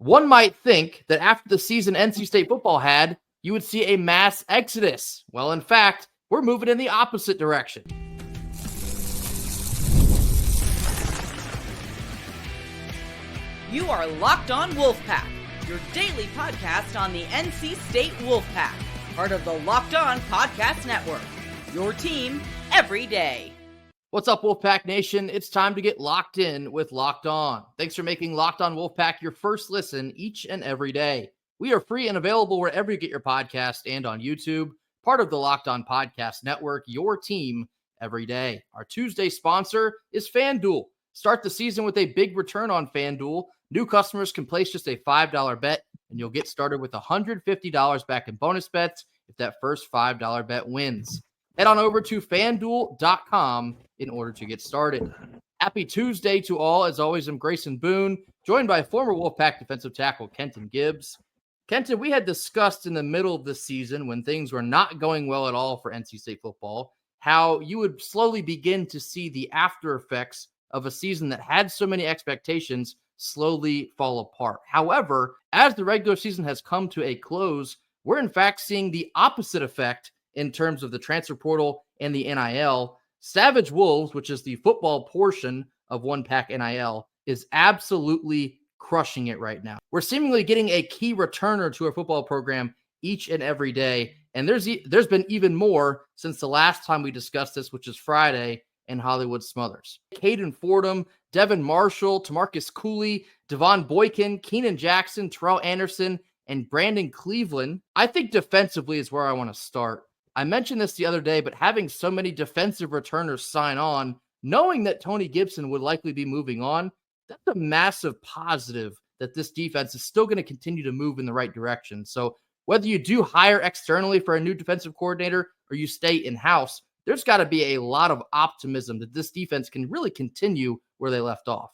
One might think that after the season NC State football had, you would see a mass exodus. Well, in fact, we're moving in the opposite direction. You are Locked On Wolfpack, your daily podcast on the NC State Wolfpack, part of the Locked On Podcast Network, your team every day. What's up, Wolfpack Nation? It's time to get locked in with Locked On. Thanks for making Locked On Wolfpack your first listen each and every day. We are free and available wherever you get your podcast and on YouTube, part of the Locked On Podcast Network, your team every day. Our Tuesday sponsor is FanDuel. Start the season with a big return on FanDuel. New customers can place just a $5 bet, and you'll get started with $150 back in bonus bets if that first $5 bet wins. Head on over to FanDuel.com in order to get started. Happy Tuesday to all. As always, I'm Grayson Boone, joined by former Wolfpack defensive tackle Kenton Gibbs. Kenton, we had discussed in the middle of the season when things were not going well at all for NC State football, how you would slowly begin to see the after effects of a season that had so many expectations slowly fall apart. However, as the regular season has come to a close, we're in fact seeing the opposite effect in terms of the transfer portal and the NIL. Savage Wolves, which is the football portion of Wolfpack NIL, is absolutely crushing it right now. We're seemingly getting a key returner to our football program each and every day, and there's been even more since the last time we discussed this, which is Friday in Hollywood Smothers. Caden Fordham, Devin Marshall, Tamarcus Cooley, Devon Boykin, Keenan Jackson, Terrell Anderson, and Brandon Cleveland. I think defensively is where I want to start. I mentioned this the other day, but having so many defensive returners sign on, knowing that Tony Gibson would likely be moving on, that's a massive positive that this defense is still going to continue to move in the right direction. So whether you do hire externally for a new defensive coordinator or you stay in-house, there's got to be a lot of optimism that this defense can really continue where they left off.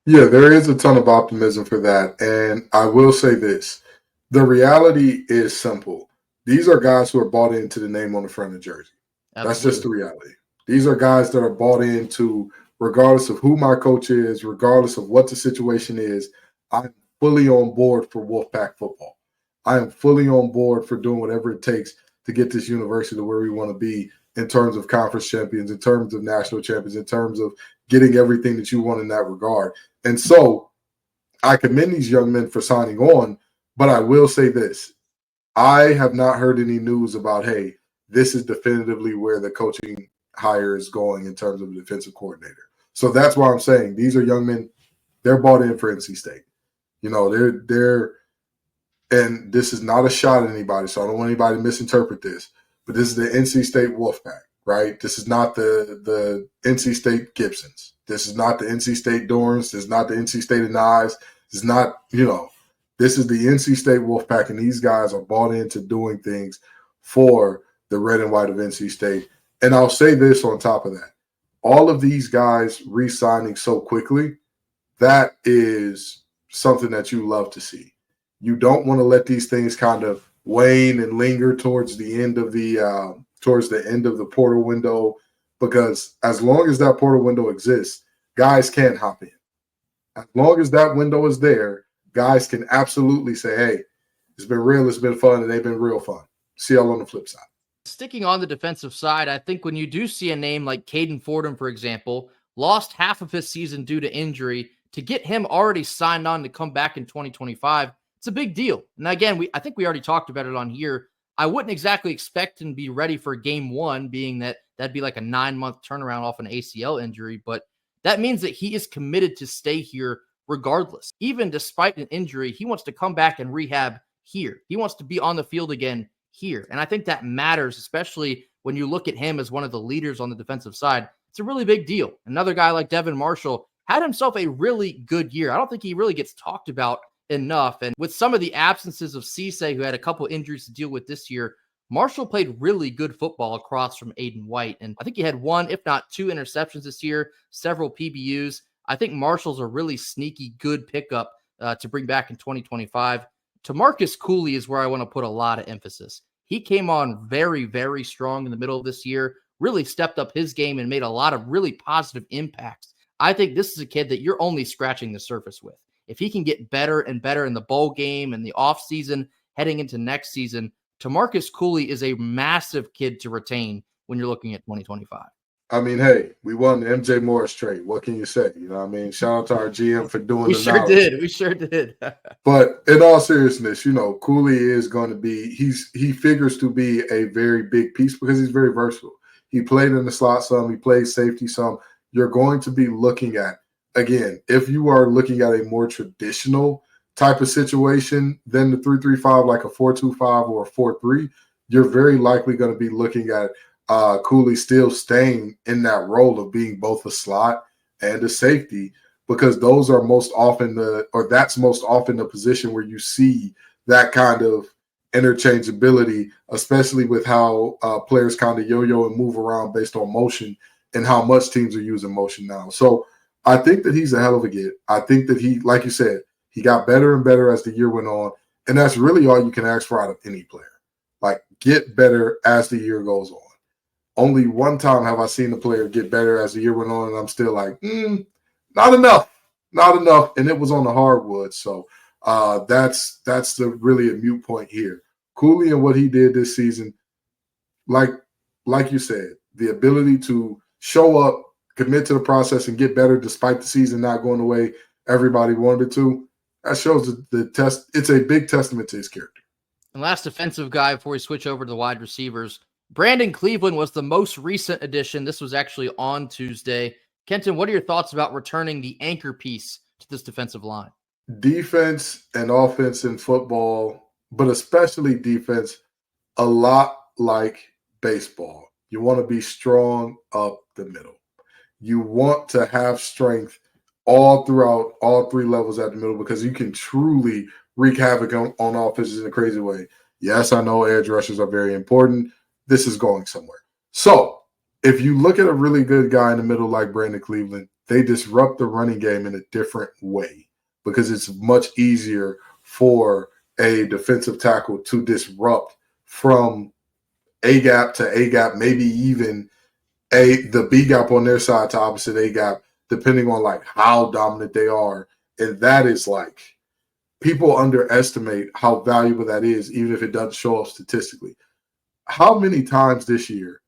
Yeah, there is a ton of optimism for that. And I will say this, the reality is simple. These are guys who are bought into the name on the front of the jersey. Absolutely. That's just the reality. These are guys that are bought into, regardless of who my coach is, regardless of what the situation is, I'm fully on board for Wolfpack football. I am fully on board for doing whatever it takes to get this university to where we want to be in terms of conference champions, in terms of national champions, in terms of getting everything that you want in that regard. And so I commend these young men for signing on, but I will say this. I have not heard any news about, hey, this is definitively where the coaching hire is going in terms of the defensive coordinator. So that's why I'm saying these are young men. They're bought in for NC State. You know, they're and this is not a shot at anybody, so I don't want anybody to misinterpret this, but this is the NC State Wolfpack, right? This is not the NC State Gibsons. This is not the NC State Dorns. This is not the NC State Anais. This is not, this is the NC State Wolfpack, and these guys are bought into doing things for the red and white of NC State. And I'll say this on top of that. All of these guys re-signing so quickly, that is something that you love to see. You don't want to let these things kind of wane and linger towards the end of the portal window, because as long as that portal window exists, guys can hop in. As long as that window is there, guys can absolutely say, hey, it's been real, it's been fun, and they've been real fun. See y'all on the flip side. Sticking on the defensive side, I think when you do see a name like Caden Fordham, for example, lost half of his season due to injury, to get him already signed on to come back in 2025, it's a big deal. And again, I think we already talked about it on here. I wouldn't exactly expect him to be ready for game one, being that that'd be like a 9-month turnaround off an ACL injury, but that means that he is committed to stay here regardless. Even despite an injury, he wants to come back and rehab here. He wants to be on the field again here. And I think that matters, especially when you look at him as one of the leaders on the defensive side. It's a really big deal. Another guy like Devin Marshall had himself a really good year. I don't think he really gets talked about enough. And with some of the absences of Cisse, who had a couple injuries to deal with this year, Marshall played really good football across from Aiden White. And I think he had one, if not two interceptions this year, several PBUs. I think Marshall's a really sneaky good pickup to bring back in 2025. Tamarcus Cooley is where I want to put a lot of emphasis. He came on very, very strong in the middle of this year, really stepped up his game and made a lot of really positive impacts. I think this is a kid that you're only scratching the surface with. if he can get better and better in the bowl game and the offseason heading into next season, Tamarcus Cooley is a massive kid to retain when you're looking at 2025. I mean, hey, we won the MJ Morris trade. What can you say? You know what I mean? Shout out to our GM for doing We the sure knowledge. did. We sure did. But in all seriousness, you know, Cooley is going to be, he figures to be a very big piece because he's very versatile. He played in the slot some, he played safety some. You're going to be looking at, again, if you are looking at a more traditional type of situation than the 3-3-5, like a 4-2-5 or a 4-3, you're very likely going to be looking at Cooley still staying in that role of being both a slot and a safety, because those are most often that's most often the position where you see that kind of interchangeability, especially with how players kind of yo-yo and move around based on motion and how much teams are using motion now. So I think that he's a hell of a get. I think that he, like you said, he got better and better as the year went on, and that's really all you can ask for out of any player. Like, get better as the year goes on. Only one time have I seen the player get better as the year went on, and I'm still like, not enough, and it was on the hardwood. So that's really a mute point here. Cooley and what he did this season, like you said, the ability to show up, commit to the process, and get better despite the season not going the way everybody wanted it to. That shows the test. It's a big testament to his character. And last defensive guy before we switch over to the wide receivers, Brandon Cleveland was the most recent addition. This was actually on Tuesday. Kenton, what are your thoughts about returning the anchor piece to this defensive line? Defense and offense in football, but especially defense, a lot like baseball. You want to be strong up the middle. You want to have strength all throughout all three levels at the middle, because you can truly wreak havoc on offenses in a crazy way. Yes, I know edge rushers are very important. This is going somewhere. So if you look at a really good guy in the middle like Brandon Cleveland, they disrupt the running game in a different way, because it's much easier for a defensive tackle to disrupt from A gap to A gap, maybe even the B gap on their side to opposite A gap, depending on like how dominant they are. And that is like, people underestimate how valuable that is, even if it doesn't show up statistically. How many times this year,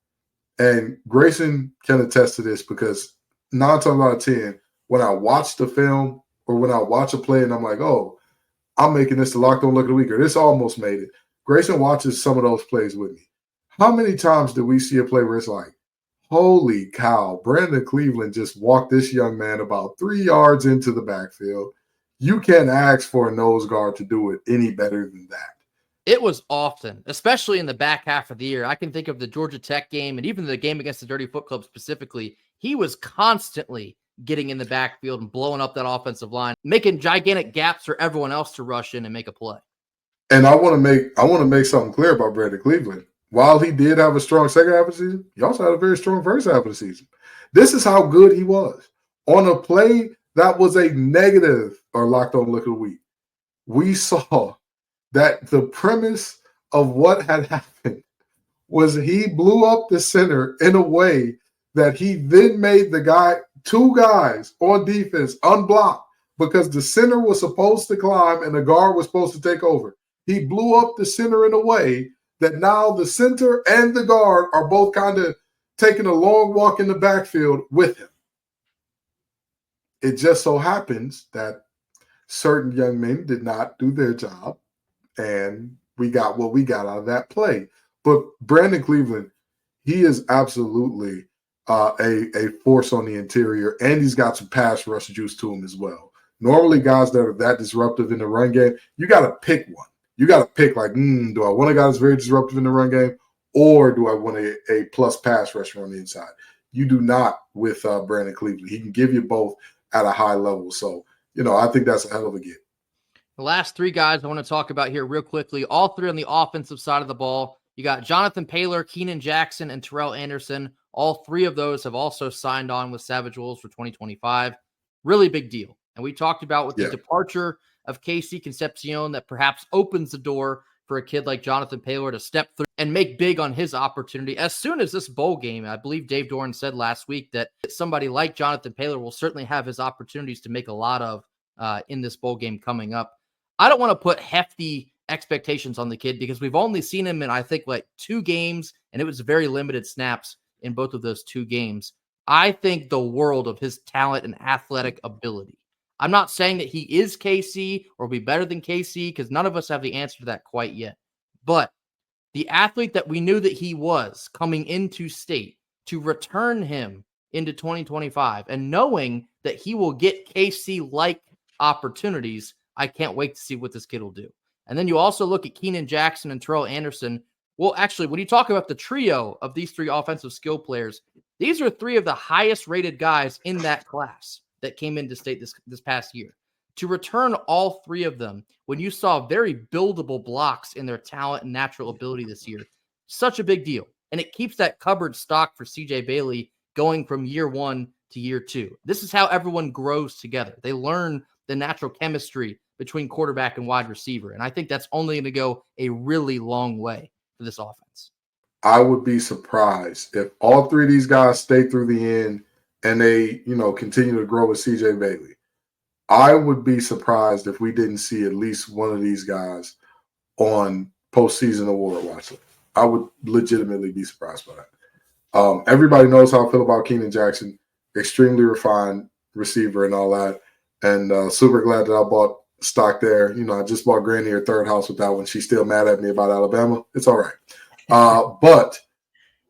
and Grayson can attest to this, because 9 times out of 10, when I watch the film or when I watch a play and I'm like, oh, I'm making this the Locked On Look of the Week, or this almost made it, Grayson watches some of those plays with me. How many times do we see a play where it's like, holy cow, Brandon Cleveland just walked this young man about 3 yards into the backfield. You can't ask for a nose guard to do it any better than that. It was often, especially in the back half of the year. I can think of the Georgia Tech game and even the game against the Dirty Foot Club specifically. He was constantly getting in the backfield and blowing up that offensive line, making gigantic gaps for everyone else to rush in and make a play. And I want to make something clear about Brandon Cleveland. While he did have a strong second half of the season, he also had a very strong first half of the season. This is how good he was. On a play that was a negative or Locked On Look of the Week, we saw that the premise of what had happened was he blew up the center in a way that he then made two guys on defense unblocked, because the center was supposed to climb and the guard was supposed to take over. He blew up the center in a way that now the center and the guard are both kind of taking a long walk in the backfield with him. It just so happens that certain young men did not do their job, and we got what we got out of that play. But Brandon Cleveland, he is absolutely a force on the interior, and he's got some pass rush juice to him as well. Normally, guys that are that disruptive in the run game, you got to pick one. You got to pick like, do I want a guy that's very disruptive in the run game, or do I want a plus pass rusher on the inside? You do not with Brandon Cleveland. He can give you both at a high level. So, I think that's a hell of a get. The last three guys I want to talk about here real quickly, all three on the offensive side of the ball. You got Jonathan Paylor, Keenan Jackson, and Terrell Anderson. All three of those have also signed on with Savage Wolves for 2025. Really big deal. And we talked about with the departure of KC Concepcion that perhaps opens the door for a kid like Jonathan Paylor to step through and make big on his opportunity. As soon as this bowl game, I believe Dave Doran said last week that somebody like Jonathan Paylor will certainly have his opportunities to make a lot of in this bowl game coming up. I don't want to put hefty expectations on the kid because we've only seen him in, I think, like 2 games, and it was very limited snaps in both of those 2 games. I think the world of his talent and athletic ability. I'm not saying that he is KC or be better than KC because none of us have the answer to that quite yet. But the athlete that we knew that he was coming into state, to return him into 2025 and knowing that he will get KC-like opportunities, I can't wait to see what this kid will do. And then you also look at Keenan Jackson and Terrell Anderson. Well, actually, when you talk about the trio of these 3 offensive skill players, these are 3 of the highest rated guys in that class that came into state this past year. To return all 3 of them when you saw very buildable blocks in their talent and natural ability this year, such a big deal. And it keeps that cupboard stock for CJ Bailey going from year 1 to year 2. This is how everyone grows together. They learn the natural chemistry between quarterback and wide receiver. And I think that's only going to go a really long way for this offense. I would be surprised if all 3 of these guys stay through the end and they, continue to grow with CJ Bailey. I would be surprised if we didn't see at least one of these guys on postseason award watch list. I would legitimately be surprised by that. Everybody knows how I feel about Keenan Jackson, extremely refined receiver and all that. And super glad that I bought stock there. I just bought Granny her 3rd house with that one. She's still mad at me about Alabama. It's all right. But,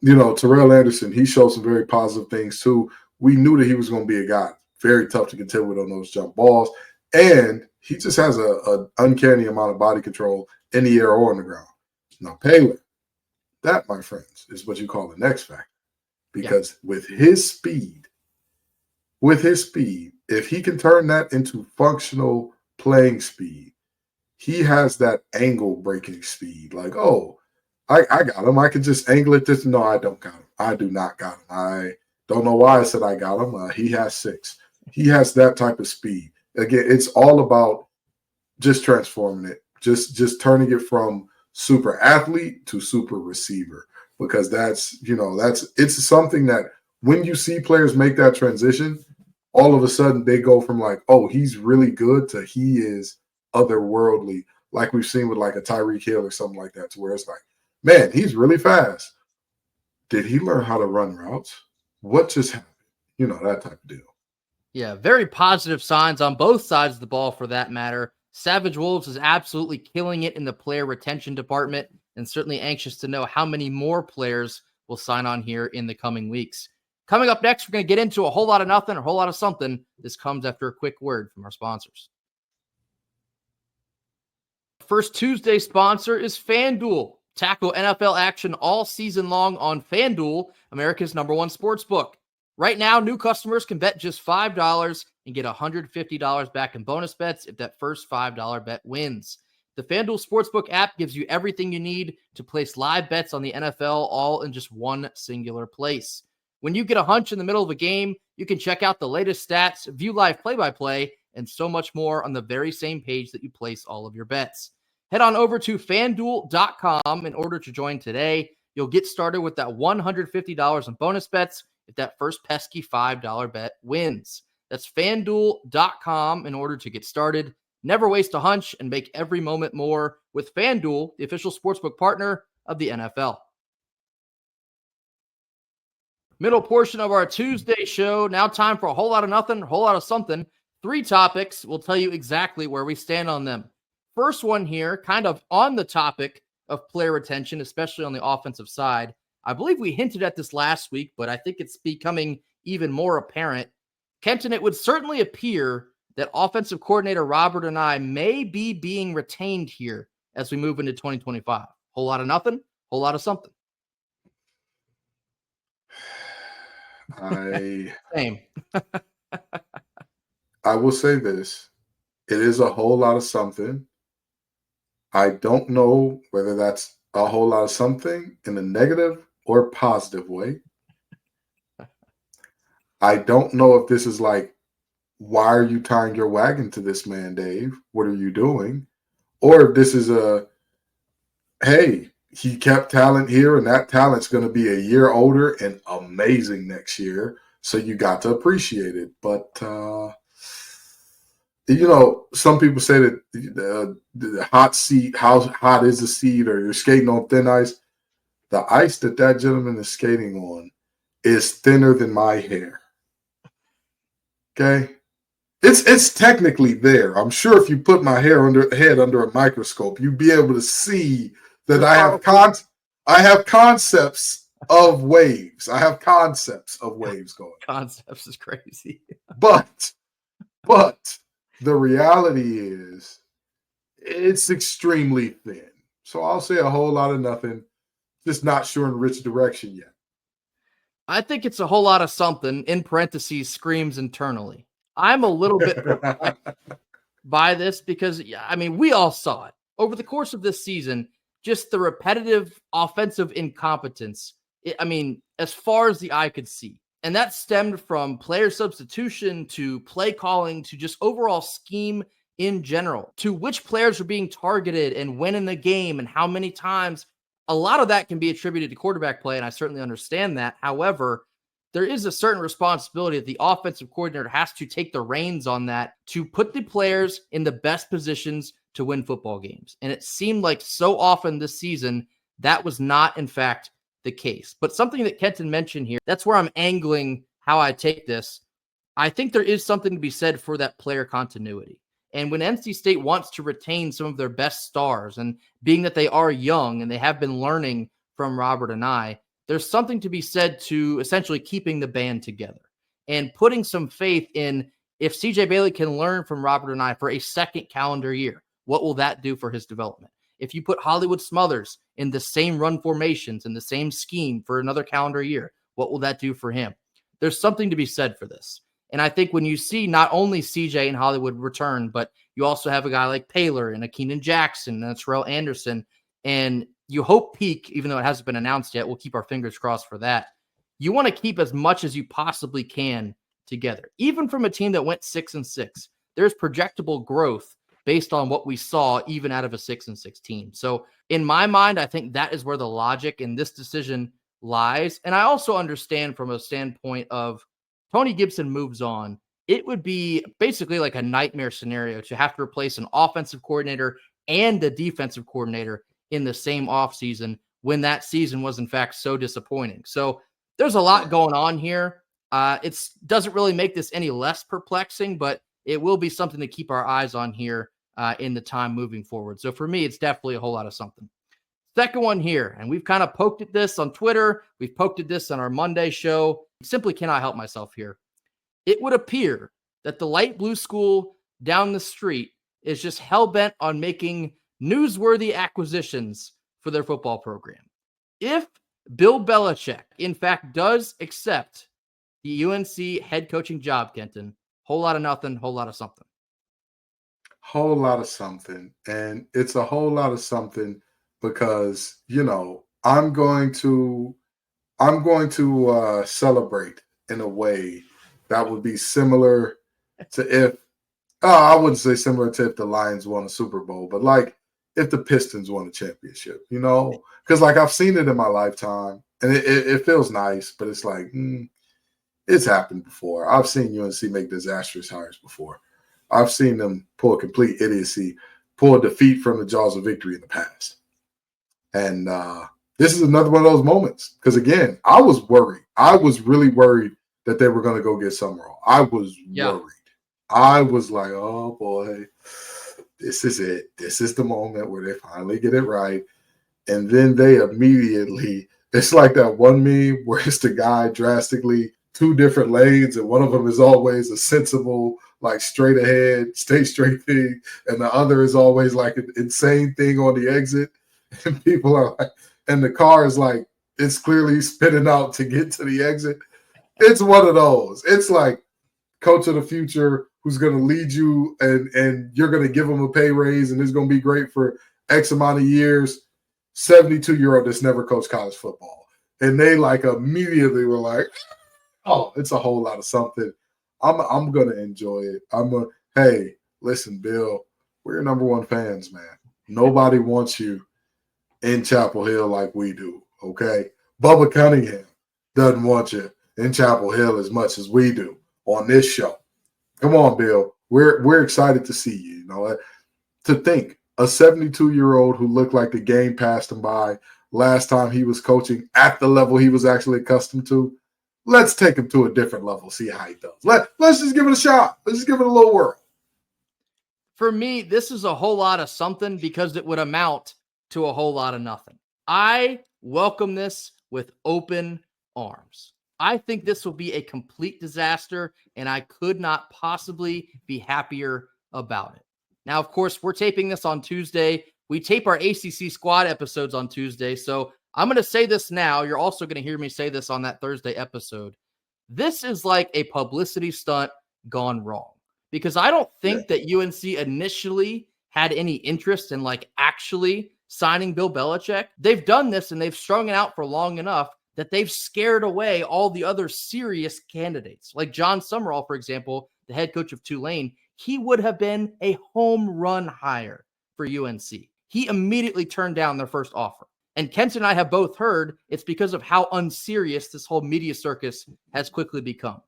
Terrell Anderson, he showed some very positive things too. We knew that he was going to be a guy very tough to contend with on those jump balls. And he just has an uncanny amount of body control in the air or on the ground. Now, Palin, that, my friends, is what you call the next factor. Because with his speed, if he can turn that into functional playing speed, he has that angle breaking speed. Like, I got him. I can just angle it this. No, I don't got him. I do not got him. I don't know why I said I got him. He has 6. He has that type of speed. Again, it's all about just transforming it, just turning it from super athlete to super receiver, because it's something that when you see players make that transition, all of a sudden they go from like, oh, he's really good to he is otherworldly, like we've seen with like a Tyreek Hill or something like that, to where it's like, man, he's really fast. Did he learn how to run routes? What just happened? That type of deal. Yeah, very positive signs on both sides of the ball for that matter. Savage Wolves is absolutely killing it in the player retention department, and certainly anxious to know how many more players will sign on here in the coming weeks. Coming up next, we're going to get into a whole lot of nothing, a whole lot of something. This comes after a quick word from our sponsors. First Tuesday sponsor is FanDuel. Tackle NFL action all season long on FanDuel, America's #1 sportsbook. Right now, new customers can bet just $5 and get $150 back in bonus bets if that first $5 bet wins. The FanDuel Sportsbook app gives you everything you need to place live bets on the NFL, all in just one singular place. When you get a hunch in the middle of a game, you can check out the latest stats, view live play-by-play, and so much more on the very same page that you place all of your bets. Head on over to FanDuel.com in order to join today. You'll get started with that $150 in bonus bets if that first pesky $5 bet wins. That's FanDuel.com in order to get started. Never waste a hunch and make every moment more with FanDuel, the official sportsbook partner of the NFL. Middle portion of our Tuesday show. Now time for a whole lot of nothing, a whole lot of something. 3 topics. We'll tell you exactly where we stand on them. First one here, kind of on the topic of player retention, especially on the offensive side. I believe we hinted at this last week, but I think it's becoming even more apparent. Kenton, it would certainly appear that offensive coordinator Robert and I may be being retained here as we move into 2025. Whole lot of nothing, whole lot of something. Same. I will say this. It is a whole lot of something. I don't know whether that's a whole lot of something in a negative or positive way. I don't know if this is like, why are you tying your wagon to this man, Dave? What are you doing? Or if this is hey, he kept talent here and that talent's going to be a year older and amazing next year. So you got to appreciate it. But some people say that the hot seat, how hot is the seat, or you're skating on thin ice. The ice that gentleman is skating on is thinner than my hair. Okay? It's technically there. I'm sure if you put my head under a microscope, you'd be able to see that I have concepts of waves. I have concepts of waves going. Concepts is crazy. But the reality is it's extremely thin. So I'll say a whole lot of nothing, just not sure in which direction yet. I think it's a whole lot of something, in parentheses, screams internally. I'm a little bit by this because, I mean, we all saw it over the course of this season, just the repetitive offensive incompetence. As far as the eye could see. And that stemmed from player substitution to play calling to just overall scheme in general, to which players are being targeted and when in the game and how many times. A lot of that can be attributed to quarterback play, and I certainly understand that. However, there is a certain responsibility that the offensive coordinator has to take the reins on that to put the players in the best positions to win football games. And it seemed like so often this season that was not, in fact, the case. But something that Kenton mentioned here, that's where I'm angling how I take this. I think there is something to be said for that player continuity. And when NC State wants to retain some of their best stars, and being that they are young and they have been learning from Robert and I, there's something to be said to essentially keeping the band together and putting some faith in if CJ Bailey can learn from Robert and I for a second calendar year, what will that do for his development? If you put Hollywood Smothers in the same run formations and the same scheme for another calendar year, what will that do for him? There's something to be said for this. And I think when you see not only CJ and Hollywood return, but you also have a guy like Paylor and a Keenan Jackson and a Terrell Anderson, and you hope Peak, even though it hasn't been announced yet, we'll keep our fingers crossed for that. You want to keep as much as you possibly can together. Even from a team that went 6-6, there's projectable growth based on what we saw even out of a 6-6 team. So in my mind, I think that is where the logic in this decision lies. And I also understand from a standpoint of Tony Gibson moves on, it would be basically like a nightmare scenario to have to replace an offensive coordinator and a defensive coordinator in the same offseason when that season was in fact so disappointing. So there's a lot going on here. It doesn't really make this any less perplexing, but it will be something to keep our eyes on here in the time moving forward. So for me, it's definitely a whole lot of something. Second one here, and we've kind of poked at this on Twitter. We've poked at this on our Monday show. Simply cannot help myself here. It would appear that the light blue school down the street is just hell-bent on making newsworthy acquisitions for their football program. If Bill Belichick, in fact, does accept the UNC head coaching job, Kenton, whole lot of nothing, whole lot of something. Whole lot of something. And it's a whole lot of something because, I'm going to celebrate in a way that would be similar to I wouldn't say similar to if the Lions won a Super Bowl, but like if the Pistons won a championship, because like I've seen it in my lifetime and it feels nice, but it's like, it's happened before. I've seen UNC make disastrous hires before. I've seen them pull complete idiocy, pull a defeat from the jaws of victory in the past. And this is another one of those moments because, again, I was worried. I was really worried that they were going to go get Summerall. I was worried. I was like, oh, boy, this is it. This is the moment where they finally get it right. And then they immediately – it's like that one meme where it's the guy drastically two different lanes, and one of them is always a sensible, like straight ahead, stay straight thing, and the other is always like an insane thing on the exit. And people are like – and the car is like, it's clearly spinning out to get to the exit. It's one of those. It's like coach of the future who's going to lead you and you're going to give him a pay raise and it's going to be great for X amount of years. 72-year-old that's never coached college football. And they like immediately were like, oh, it's a whole lot of something. I'm going to enjoy it. Hey, listen, Bill, we're your number one fans, man. Nobody wants you in Chapel Hill like we do, okay? Bubba Cunningham doesn't want you in Chapel Hill as much as we do on this show. Come on, Bill. we're excited to see you. You know, to think a 72-year-old who looked like the game passed him by last time he was coaching at the level he was actually accustomed to. Let's take him to a different level, see how he does. Let's just give it a shot. Let's just give it a little whirl. For me, this is a whole lot of something because it would amount to a whole lot of nothing. I welcome this with open arms. I think this will be a complete disaster, and I could not possibly be happier about it. Now, of course, we're taping this on Tuesday. We tape our ACC squad episodes on Tuesday, so I'm going to say this now. You're also going to hear me say this on that Thursday episode. This is like a publicity stunt gone wrong because I don't think that UNC initially had any interest in like actually signing Bill Belichick. They've done this and they've strung it out for long enough that they've scared away all the other serious candidates. Like John Summerall, for example, the head coach of Tulane, he would have been a home run hire for UNC. He immediately turned down their first offer. And Kent and I have both heard it's because of how unserious this whole media circus has quickly become.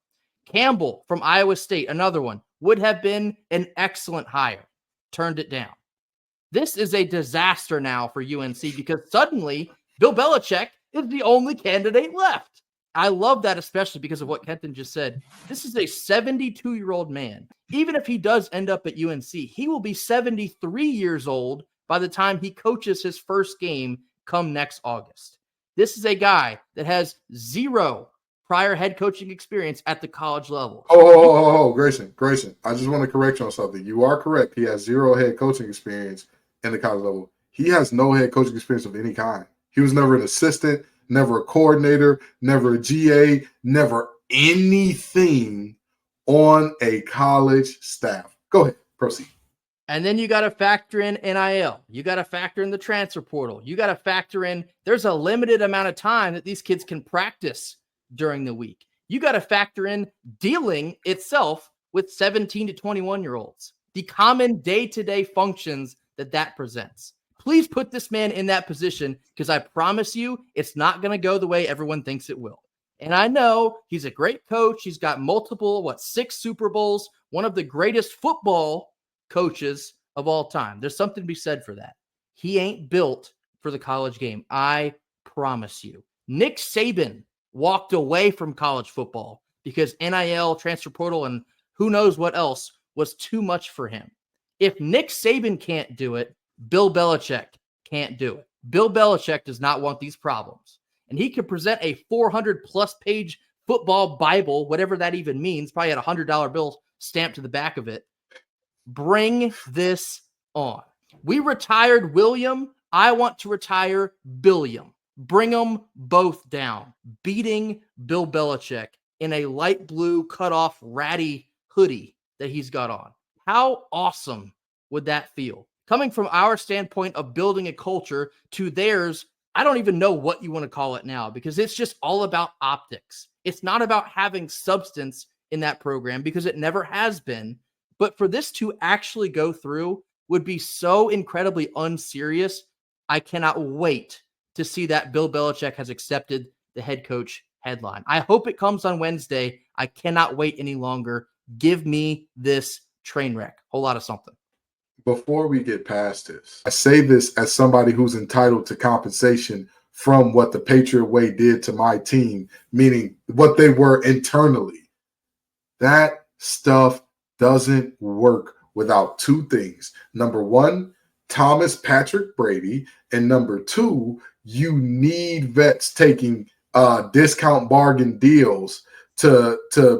Campbell from Iowa State, another one, would have been an excellent hire. Turned it down. This is a disaster now for UNC because suddenly Bill Belichick is the only candidate left. I love that, especially because of what Kenton just said. This is a 72-year-old man. Even if he does end up at UNC, he will be 73 years old by the time he coaches his first game come next August. This is a guy that has zero prior head coaching experience at the college level. Grayson, I just want to correct you on something. You are correct. He has zero head coaching experience in the college level. He has no head coaching experience of any kind. He was never an assistant, never a coordinator, never a GA, never anything on a college staff. Go ahead, proceed. And then you got to factor in NIL. You got to factor in the transfer portal. You got to factor in there's a limited amount of time that these kids can practice during the week. You got to factor in dealing itself with 17 to 21-year-olds, the common day-to-day functions that presents. Please put this man in that position because I promise you it's not going to go the way everyone thinks it will. And I know he's a great coach. He's got multiple, 6 Super Bowls, one of the greatest football coaches of all time. There's something to be said for that. He ain't built for the college game. I promise you. Nick Saban walked away from college football because NIL, transfer portal, and who knows what else was too much for him. If Nick Saban can't do it, Bill Belichick can't do it. Bill Belichick does not want these problems. And he could present a 400-plus page football Bible, whatever that even means, probably had a $100 bill stamped to the back of it. Bring this on. We retired William. I want to retire Billiam. Bring them both down. Beating Bill Belichick in a light blue cutoff ratty hoodie that he's got on. How awesome would that feel? Coming from our standpoint of building a culture to theirs, I don't even know what you want to call it now because it's just all about optics. It's not about having substance in that program because it never has been. But for this to actually go through would be so incredibly unserious. I cannot wait to see that Bill Belichick has accepted the head coach headline. I hope it comes on Wednesday. I cannot wait any longer. Give me this train wreck. Whole lot of something. Before we get past this, I say this as somebody who's entitled to compensation from what the Patriot Way did to my team, meaning what they were internally. That stuff doesn't work without 2 things. Number 1, Thomas Patrick Brady. And number 2, you need vets taking discount bargain deals to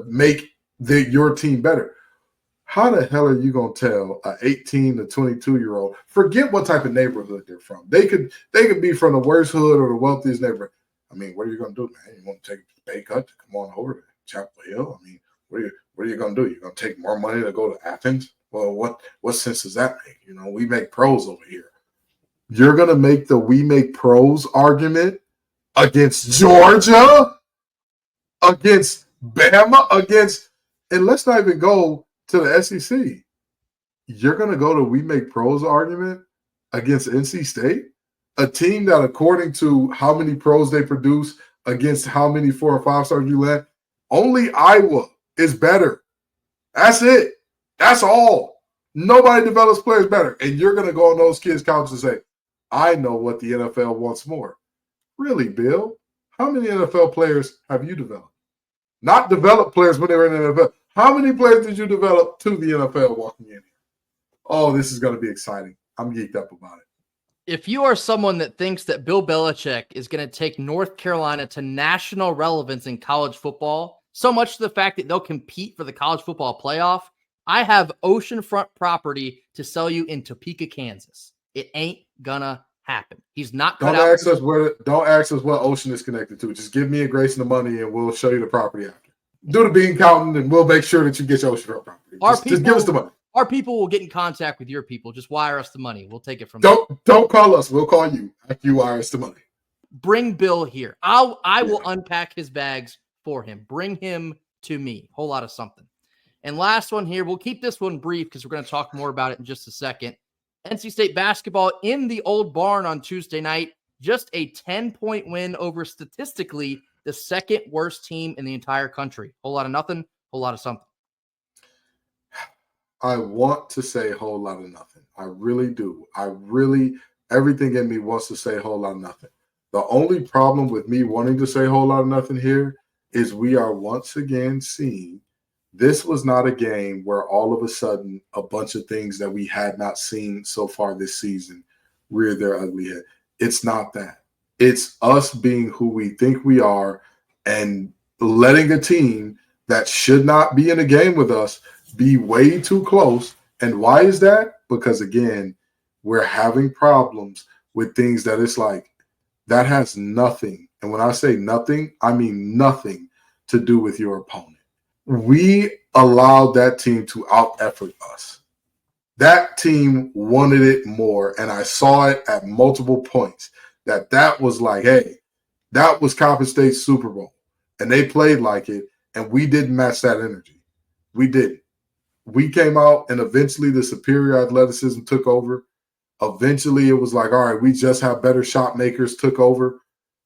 make your team better. How the hell are you going to tell an 18 to 22-year-old, forget what type of neighborhood they're from. They could be from the worst hood or the wealthiest neighborhood. I mean, what are you going to do, man? You want to take a pay cut to come on over to Chapel Hill? I mean, what are you going to do? You're going to take more money to go to Athens? Well, what sense does that make? You know, we make pros over here. You're going to make the we make pros argument against Georgia, against Bama, and let's not even go to the SEC. You're going to go to we make pros argument against NC State, a team that according to how many pros they produce against how many 4 or 5 stars you let, only Iowa is better. That's it. That's all. Nobody develops players better. And you're going to go on those kids' couches and say, I know what the NFL wants more. Really, Bill? How many NFL players have you developed? Not developed players when they were in the NFL. How many players did you develop to the NFL walking in here? Oh, this is going to be exciting. I'm geeked up about it. If you are someone that thinks that Bill Belichick is going to take North Carolina to national relevance in college football, so much to the fact that they'll compete for the college football playoff, I have oceanfront property to sell you in Topeka, Kansas. It ain't gonna happen. He's not cut out. Don't ask us what ocean is connected to. Just give me a Grace and the money, and we'll show you the property after. Do the bean counting, and we'll make sure that you get your oceanfront property. Just give us the money. Our people will get in contact with your people. Just wire us the money. We'll take it from Don't call us. We'll call you after you wire us the money. Bring Bill here. I will unpack his bags for him. Bring him to me. Whole lot of something. And last one here. We'll keep this one brief because we're going to talk more about it in just a second. NC State basketball in the old barn on Tuesday night. Just a 10-point win over statistically the second worst team in the entire country. Whole lot of nothing. Whole lot of something. I want to say a whole lot of nothing. I really do. Everything in me wants to say a whole lot of nothing. The only problem with me wanting to say a whole lot of nothing here is we are once again seeing this was not a game where all of a sudden a bunch of things that we had not seen so far this season rear their ugly head. It's not that. It's us being who we think we are and letting a team that should not be in a game with us be way too close. And why is that? Because, again, we're having problems with things that it's like that has nothing. And when I say nothing, I mean nothing to do with your opponent. We allowed that team to out-effort us. That team wanted it more, and I saw it at multiple points that was like, hey, that was Coppin State's Super Bowl, and they played like it, and we didn't match that energy. We didn't. We came out, and eventually the superior athleticism took over. Eventually it was like, all right, we just have better shot makers took over.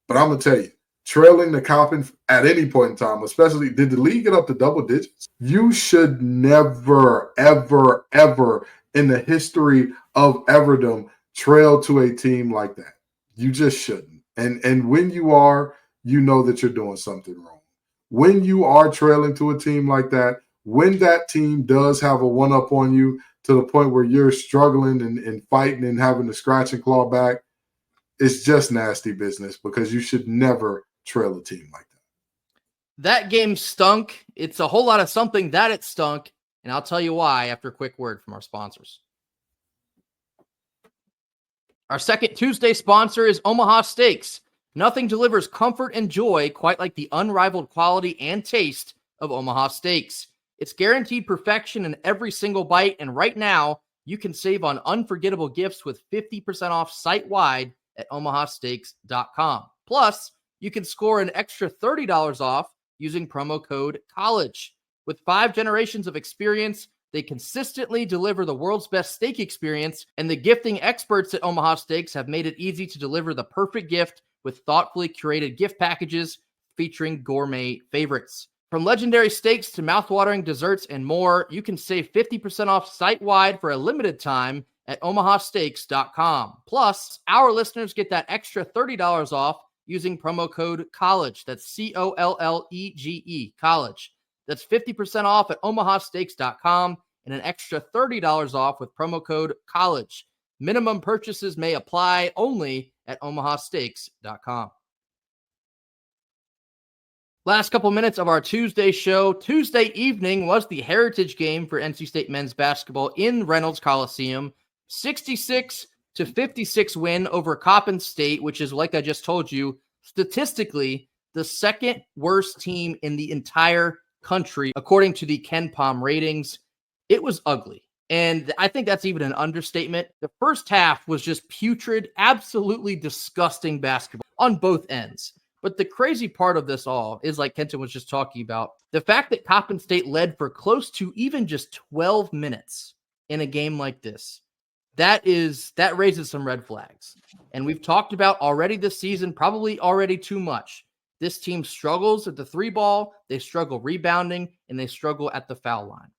But I'm going to tell you, trailing the Coppin at any point in time, especially, did the league get up to double digits? You should never, ever, ever in the history of Everdom trail to a team like that. You just shouldn't. And when you are, you know that you're doing something wrong. When you are trailing to a team like that, when that team does have a one-up on you to the point where you're struggling and fighting and having to scratch and claw back, it's just nasty business because you should never trail a team like that. That game stunk. It's a whole lot of something that it stunk, and I'll tell you why after a quick word from our sponsors. Our second Tuesday sponsor is Omaha Steaks. Nothing delivers comfort and joy quite like the unrivaled quality and taste of Omaha Steaks. It's guaranteed perfection in every single bite, and right now, you can save on unforgettable gifts with 50% off site-wide at omahasteaks.com. Plus, you can score an extra $30 off using promo code COLLEGE. With 5 generations of experience, they consistently deliver the world's best steak experience, and the gifting experts at Omaha Steaks have made it easy to deliver the perfect gift with thoughtfully curated gift packages featuring gourmet favorites. From legendary steaks to mouthwatering desserts and more, you can save 50% off site-wide for a limited time at omahasteaks.com. Plus, our listeners get that extra $30 off using promo code COLLEGE. That's COLLEGE, college. That's 50% off at omahasteaks.com and an extra $30 off with promo code COLLEGE. Minimum purchases may apply only at omahasteaks.com. Last couple minutes of our Tuesday show. Tuesday evening was the Heritage game for NC State men's basketball in Reynolds Coliseum. 66-56 win over Coppin State, which is, like I just told you, statistically the second worst team in the entire country, according to the Ken Pom ratings. It was ugly. And I think that's even an understatement. The first half was just putrid, absolutely disgusting basketball on both ends. But the crazy part of this all is, like Kenton was just talking about, the fact that Coppin State led for close to even just 12 minutes in a game like this. That raises some red flags. And we've talked about already this season, probably already too much. This team struggles at the 3 ball, they struggle rebounding, and they struggle at the foul line.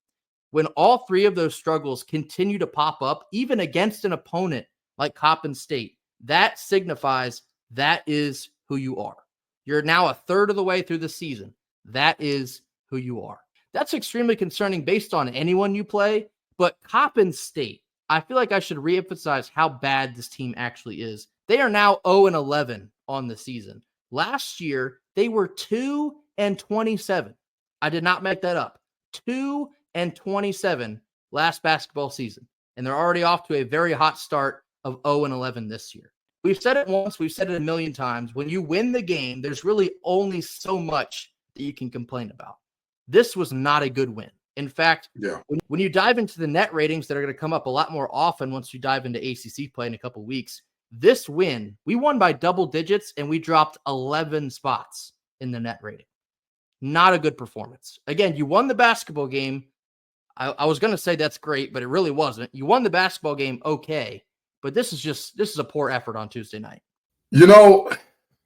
When all three of those struggles continue to pop up, even against an opponent like Coppin State, that signifies that is who you are. You're now a third of the way through the season. That is who you are. That's extremely concerning based on anyone you play, but Coppin State, I feel like I should reemphasize how bad this team actually is. They are now 0-11 on the season. Last year, they were 2-27. I did not make that up. 2-27 last basketball season. And they're already off to a very hot start of 0-11 this year. We've said it once, we've said it a million times. When you win the game, there's really only so much that you can complain about. This was not a good win. In fact, when you dive into the net ratings that are going to come up a lot more often once you dive into ACC play in a couple weeks, this win, we won by double digits and we dropped 11 spots in the net rating. Not a good performance. Again, you won the basketball game. I was going to say that's great, but it really wasn't. You won the basketball game okay, but this is a poor effort on Tuesday night.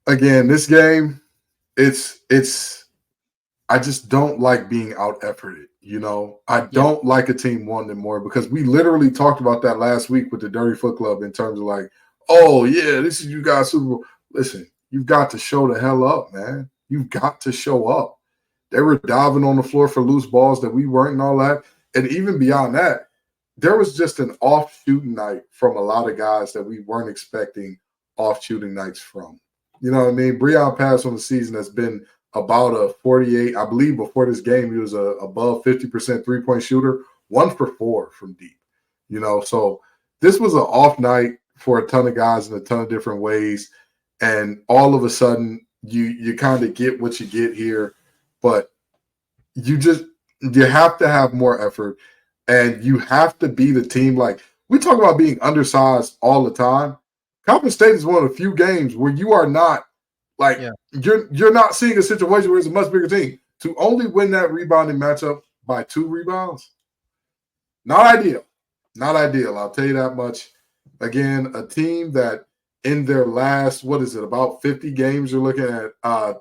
Again, this game, I just don't like being out-efforted, I don't like a team wanting more because we literally talked about that last week with the Dirty Foot Club in terms of like, oh, yeah, this is you guys Super Bowl. Listen, you've got to show the hell up, man. You've got to show up. They were diving on the floor for loose balls that we weren't and all that. And even beyond that, there was just an off shooting night from a lot of guys that we weren't expecting off shooting nights from. You know what I mean? Breon Pass on the season has been about a 48. I believe before this game, he was above 50% three-point shooter, 1 for 4 from deep. So this was an off night for a ton of guys in a ton of different ways. And all of a sudden, you kind of get what you get here. But you have to have more effort. And you have to be the team. Like, we talk about being undersized all the time. Coppin State is one of the few games where you are not you're not seeing a situation where it's a much bigger team. To only win that rebounding matchup by 2 rebounds, not ideal. Not ideal, I'll tell you that much. Again, a team that in their last, about 50 games, you're looking at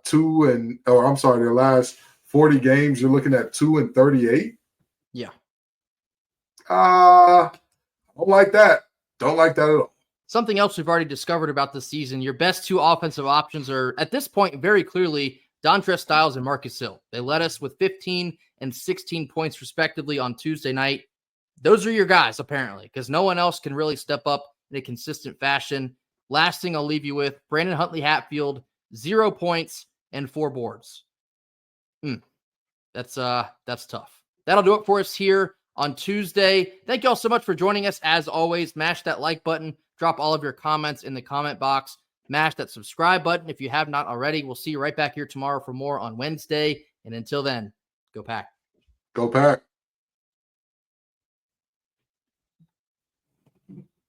their last 40 games, you're looking at 2-38. Yeah. I don't like that. Don't like that at all. Something else we've already discovered about this season, your best 2 offensive options are, at this point, very clearly Dontrez Styles and Marcus Hill. They led us with 15 and 16 points, respectively, on Tuesday night. Those are your guys, apparently, because no one else can really step up in a consistent fashion. Last thing I'll leave you with, Brandon Huntley-Hatfield, 0 points and 4 boards. That's tough. That'll do it for us here on Tuesday. Thank you all so much for joining us. As always, mash that like button. Drop all of your comments in the comment box. Mash that subscribe button if you have not already. We'll see you right back here tomorrow for more on Wednesday. And until then, go Pack. Go Pack.